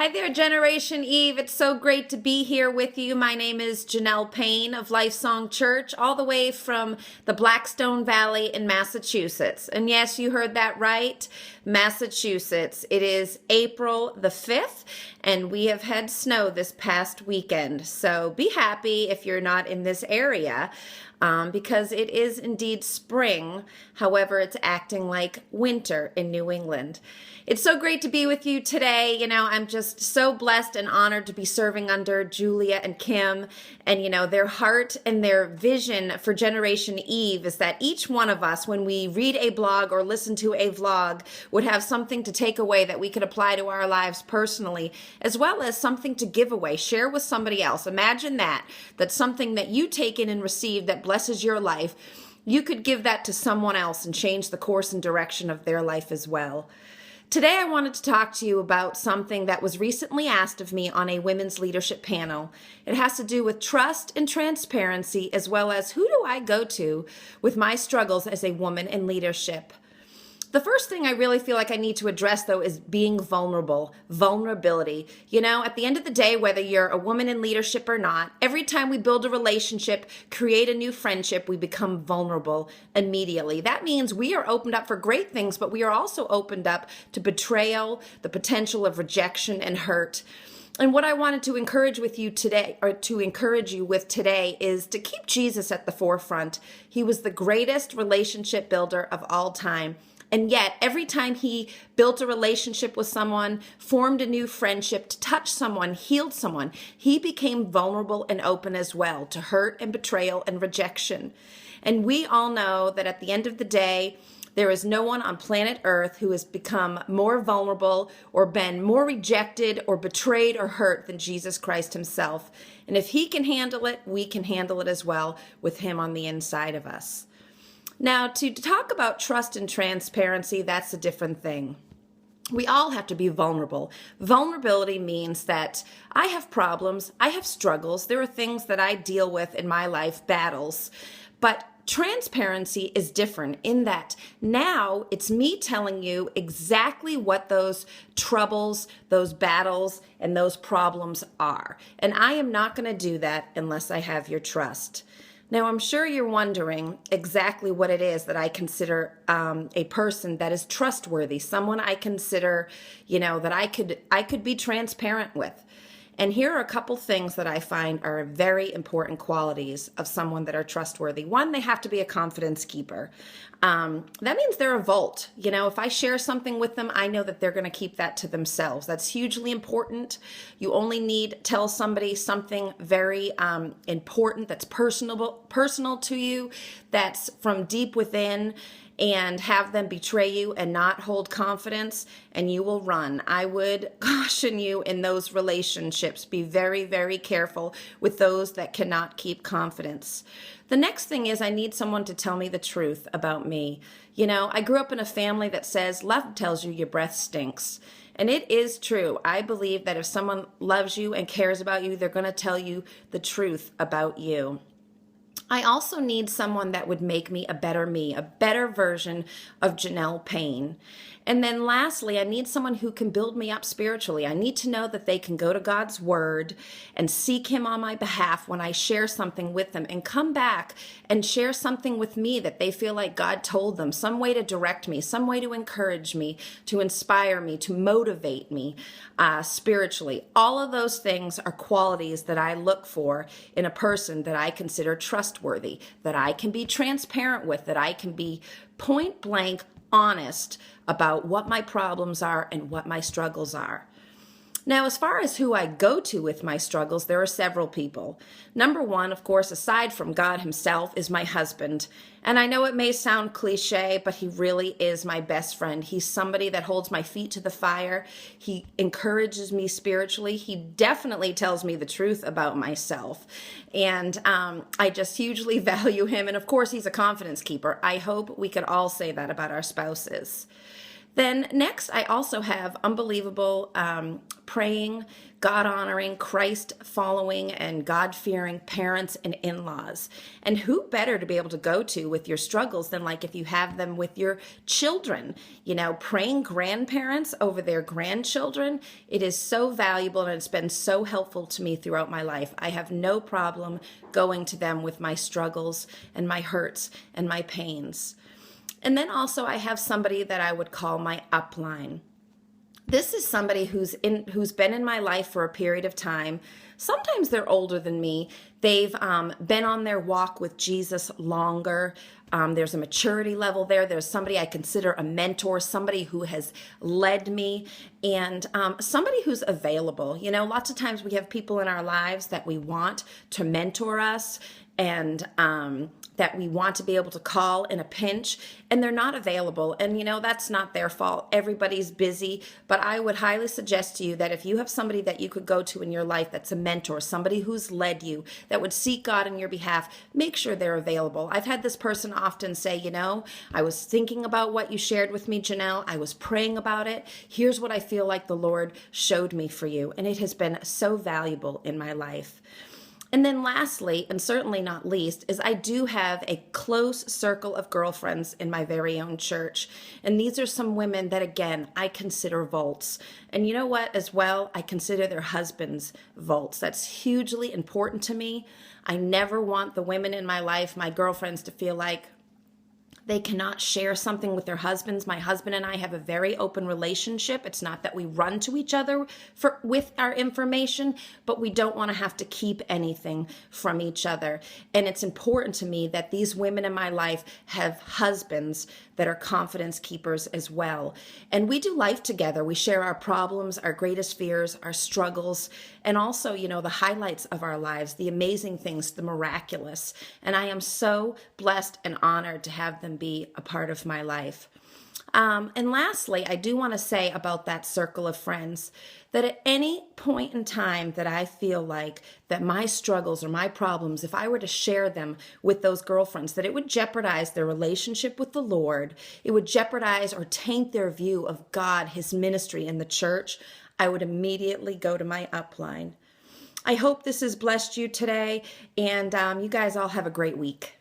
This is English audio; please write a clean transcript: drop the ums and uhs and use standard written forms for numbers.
Hi there, Generation Eve. It's so great to be here with you. My name is Janelle Payne of Lifesong Church, all the way from the Blackstone Valley in Massachusetts. And yes, you heard that right, Massachusetts. It is April the 5th, and we have had snow this past weekend. So be happy if you're not in this area. Because it is indeed spring. However, it's acting like winter in New England. It's so great to be with you today. I'm just so blessed and honored to be serving under Julia and Kim. And, their heart and their vision for Generation Eve is that each one of us, when we read a blog or listen to a vlog, would have something to take away that we could apply to our lives personally, as well as something to give away, share with somebody else. Imagine that's something that you take in and receive that blesses your life. You could give that to someone else and change the course and direction of their life as well. Today, I wanted to talk to you about something that was recently asked of me on a women's leadership panel. It has to do with trust and transparency, as well as who do I go to with my struggles as a woman in leadership. The first thing I really feel like I need to address, though, is being vulnerable, vulnerability. At the end of the day, whether you're a woman in leadership or not, every time we build a relationship, create a new friendship, we become vulnerable immediately. That means we are opened up for great things, but we are also opened up to betrayal, the potential of rejection and hurt. And what I wanted to encourage with you today, or to encourage you with today, is to keep Jesus at the forefront. He was the greatest relationship builder of all time. And yet, every time he built a relationship with someone, formed a new friendship, touched someone, healed someone, he became vulnerable and open as well to hurt and betrayal and rejection. And we all know that at the end of the day, there is no one on planet Earth who has become more vulnerable or been more rejected or betrayed or hurt than Jesus Christ himself. And if he can handle it, we can handle it as well with him on the inside of us. Now, to talk about trust and transparency, that's a different thing. We all have to be vulnerable. Vulnerability means that I have problems, I have struggles, there are things that I deal with in my life, battles, but transparency is different in that now it's me telling you exactly what those troubles, those battles, and those problems are. And I am not going to do that unless I have your trust. Now, I'm sure you're wondering exactly what it is that I consider a person that is trustworthy, someone I consider, that I could be transparent with. And here are a couple things that I find are very important qualities of someone that are trustworthy. One, they have to be a confidence keeper. That means they're a vault. If I share something with them, I know that they're going to keep that to themselves. That's hugely important. You only need to tell somebody something very important that's personal to you, that's from deep within, and have them betray you and not hold confidence, and you will run. I would caution you in those relationships. Be very, very careful with those that cannot keep confidence. The next thing is I need someone to tell me the truth about me. I grew up in a family that says love tells you your breath stinks. And it is true. I believe that if someone loves you and cares about you, they're going to tell you the truth about you. I also need someone that would make me, a better version of Janelle Payne. And then lastly, I need someone who can build me up spiritually. I need to know that they can go to God's word and seek him on my behalf when I share something with them, and come back and share something with me that they feel like God told them, some way to direct me, some way to encourage me, to inspire me, to motivate me spiritually. All of those things are qualities that I look for in a person that I consider trustworthy, that I can be transparent with, that I can be point blank honest about what my problems are and what my struggles are. Now, as far as who I go to with my struggles, there are several people. Number one, of course, aside from God himself, is my husband. And I know it may sound cliche, but he really is my best friend. He's somebody that holds my feet to the fire. He encourages me spiritually. He definitely tells me the truth about myself. And I just hugely value him. And of course, he's a confidence keeper. I hope we could all say that about our spouses. Then next, I also have unbelievable praying, God honoring, Christ following, and God fearing parents and in laws. And who better to be able to go to with your struggles than like if you have them with your children? You know, praying grandparents over their grandchildren, it is so valuable and it's been so helpful to me throughout my life. I have no problem going to them with my struggles and my hurts and my pains. And then also I have somebody that I would call my upline. This is somebody who's been in my life for a period of time. Sometimes they're older than me. They've been on their walk with Jesus longer. There's a maturity level there. There's somebody I consider a mentor, somebody who has led me, and somebody who's available. You know, lots of times we have people in our lives that we want to mentor us, and that we want to be able to call in a pinch, and they're not available. And you know, that's not their fault. Everybody's busy, but I would highly suggest to you that if you have somebody that you could go to in your life that's a mentor, somebody who's led you, that would seek God in your behalf, make sure they're available. I've had this person often say, you know, I was thinking about what you shared with me, Janelle. I was praying about it. Here's what I feel like the Lord showed me for you. And it has been so valuable in my life. And then lastly, and certainly not least, is I do have a close circle of girlfriends in my very own church. And these are some women that, again, I consider vaults. And you know what, as well, I consider their husbands vaults. That's hugely important to me. I never want the women in my life, my girlfriends, to feel like they cannot share something with their husbands. My husband and I have a very open relationship. It's not that we run to each other with our information, but we don't want to have to keep anything from each other. And it's important to me that these women in my life have husbands that are confidence keepers as well. And we do life together. We share our problems, our greatest fears, our struggles, and also, you know, the highlights of our lives, the amazing things, the miraculous. And I am so blessed and honored to have them be a part of my life. And lastly, I do want to say about that circle of friends that at any point in time that I feel like that my struggles or my problems, if I were to share them with those girlfriends, that it would jeopardize their relationship with the Lord, it would jeopardize or taint their view of God, His ministry, and the church, I would immediately go to my upline. I hope this has blessed you today, and you guys all have a great week.